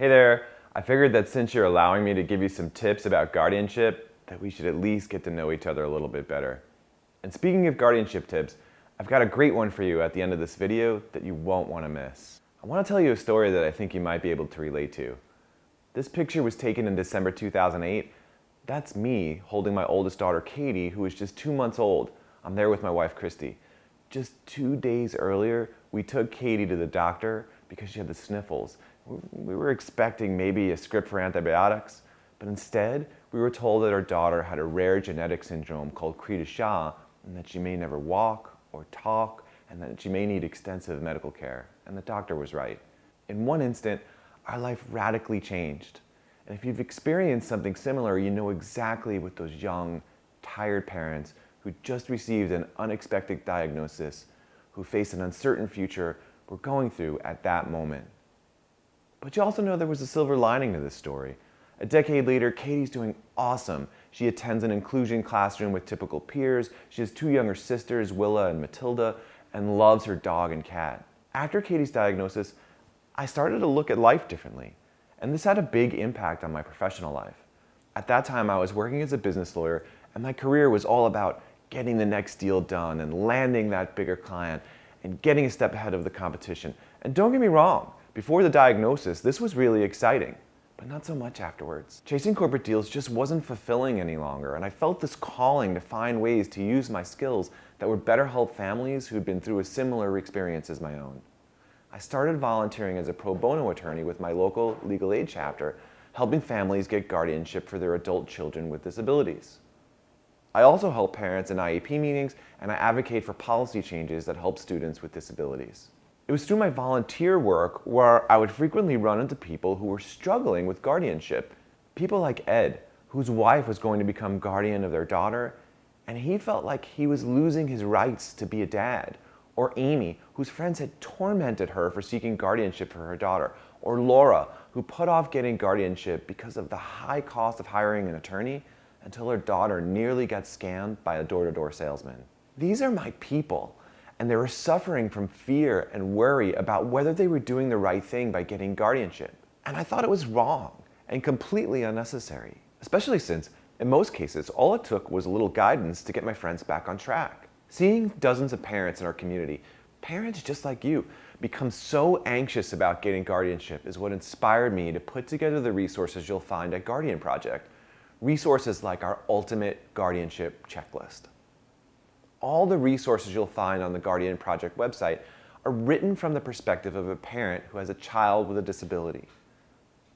Hey there, I figured that since you're allowing me to give you some tips about guardianship, that we should at least get to know each other a little bit better. And speaking of guardianship tips, I've got a great one for you at the end of this video that you won't want to miss. I want to tell you a story that I think you might be able to relate to. This picture was taken in December 2008. That's me holding my oldest daughter Katie, who is just 2 months old. I'm there with my wife Christy. Just 2 days earlier, we took Katie to the doctor because she had the sniffles. We were expecting maybe a script for antibiotics, but instead we were told that our daughter had a rare genetic syndrome called Cri-du-Chat, and that she may never walk or talk, and that she may need extensive medical care. And the doctor was right. In one instant, our life radically changed. And if you've experienced something similar, you know exactly what those young, tired parents who just received an unexpected diagnosis, who face an uncertain future, were going through at that moment. But you also know there was a silver lining to this story. A decade later, Katie's doing awesome. She attends an inclusion classroom with typical peers. She has 2 younger sisters, Willa and Matilda, and loves her dog and cat. After Katie's diagnosis, I started to look at life differently, and this had a big impact on my professional life. At that time, I was working as a business lawyer, and my career was all about getting the next deal done and landing that bigger client and getting a step ahead of the competition. And don't get me wrong, before the diagnosis, this was really exciting, but not so much afterwards. Chasing corporate deals just wasn't fulfilling any longer, and I felt this calling to find ways to use my skills that would better help families who'd been through a similar experience as my own. I started volunteering as a pro bono attorney with my local legal aid chapter, helping families get guardianship for their adult children with disabilities. I also help parents in IEP meetings, and I advocate for policy changes that help students with disabilities. It was through my volunteer work where I would frequently run into people who were struggling with guardianship. People like Ed, whose wife was going to become guardian of their daughter, and he felt like he was losing his rights to be a dad. Or Amy, whose friends had tormented her for seeking guardianship for her daughter. Or Laura, who put off getting guardianship because of the high cost of hiring an attorney until her daughter nearly got scammed by a door-to-door salesman. These are my people. And they were suffering from fear and worry about whether they were doing the right thing by getting guardianship. And I thought it was wrong and completely unnecessary, especially since, in most cases, all it took was a little guidance to get my friends back on track. Seeing dozens of parents in our community, parents just like you, become so anxious about getting guardianship is what inspired me to put together the resources you'll find at Guardian Project. Resources like our ultimate guardianship checklist. All the resources you'll find on the Guardian Project website are written from the perspective of a parent who has a child with a disability.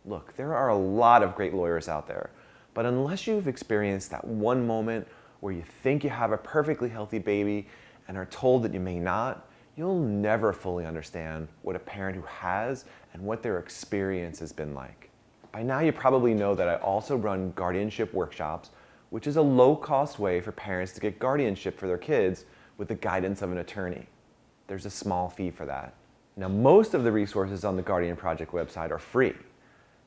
Look, there are a lot of great lawyers out there, but unless you've experienced that one moment where you think you have a perfectly healthy baby and are told that you may not, you'll never fully understand what a parent who has and what their experience has been like. By now you probably know that I also run guardianship workshops, which is a low-cost way for parents to get guardianship for their kids with the guidance of an attorney. There's a small fee for that. Now, most of the resources on the Guardian Project website are free.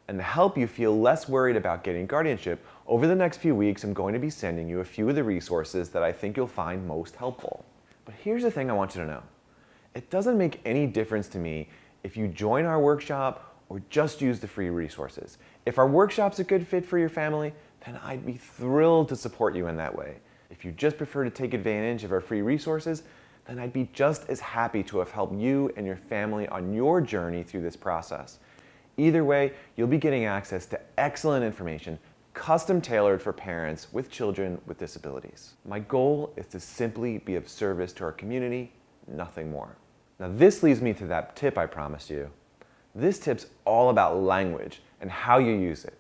And to help you feel less worried about getting guardianship, over the next few weeks, I'm going to be sending you a few of the resources that I think you'll find most helpful. But here's the thing I want you to know. It doesn't make any difference to me if you join our workshop or just use the free resources. If our workshop's a good fit for your family, then I'd be thrilled to support you in that way. If you just prefer to take advantage of our free resources, then I'd be just as happy to have helped you and your family on your journey through this process. Either way, you'll be getting access to excellent information, custom tailored for parents with children with disabilities. My goal is to simply be of service to our community, nothing more. Now this leads me to that tip I promised you. This tip's all about language and how you use it.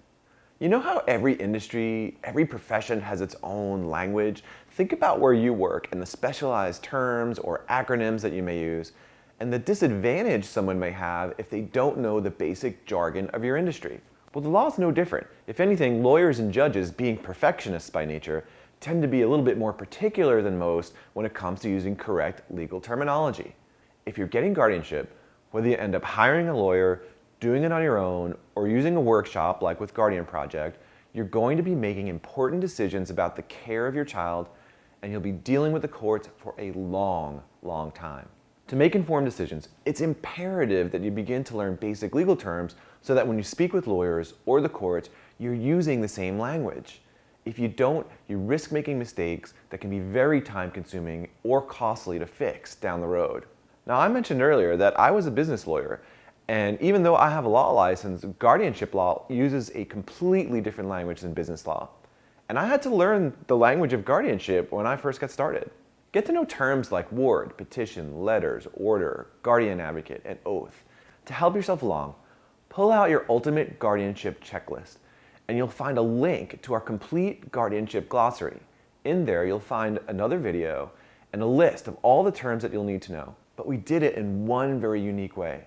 You know how every industry, every profession has its own language? Think about where you work and the specialized terms or acronyms that you may use, and the disadvantage someone may have if they don't know the basic jargon of your industry. Well, the law's no different. If anything, lawyers and judges, being perfectionists by nature, tend to be a little bit more particular than most when it comes to using correct legal terminology. If you're getting guardianship, whether you end up hiring a lawyer, doing it on your own, or using a workshop like with Guardian Project, you're going to be making important decisions about the care of your child, and you'll be dealing with the courts for a long, long time. To make informed decisions, it's imperative that you begin to learn basic legal terms so that when you speak with lawyers or the courts, you're using the same language. If you don't, you risk making mistakes that can be very time-consuming or costly to fix down the road. Now, I mentioned earlier that I was a business lawyer, and even though I have a law license, guardianship law uses a completely different language than business law. And I had to learn the language of guardianship when I first got started. Get to know terms like ward, petition, letters, order, guardian advocate, and oath. To help yourself along, pull out your ultimate guardianship checklist, and you'll find a link to our complete guardianship glossary. In there, you'll find another video and a list of all the terms that you'll need to know. But we did it in one very unique way.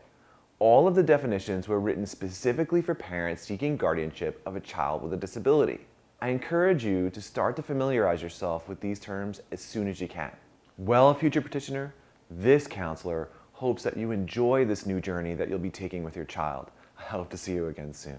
All of the definitions were written specifically for parents seeking guardianship of a child with a disability. I encourage you to start to familiarize yourself with these terms as soon as you can. Well, future petitioner, this counselor hopes that you enjoy this new journey that you'll be taking with your child. I hope to see you again soon.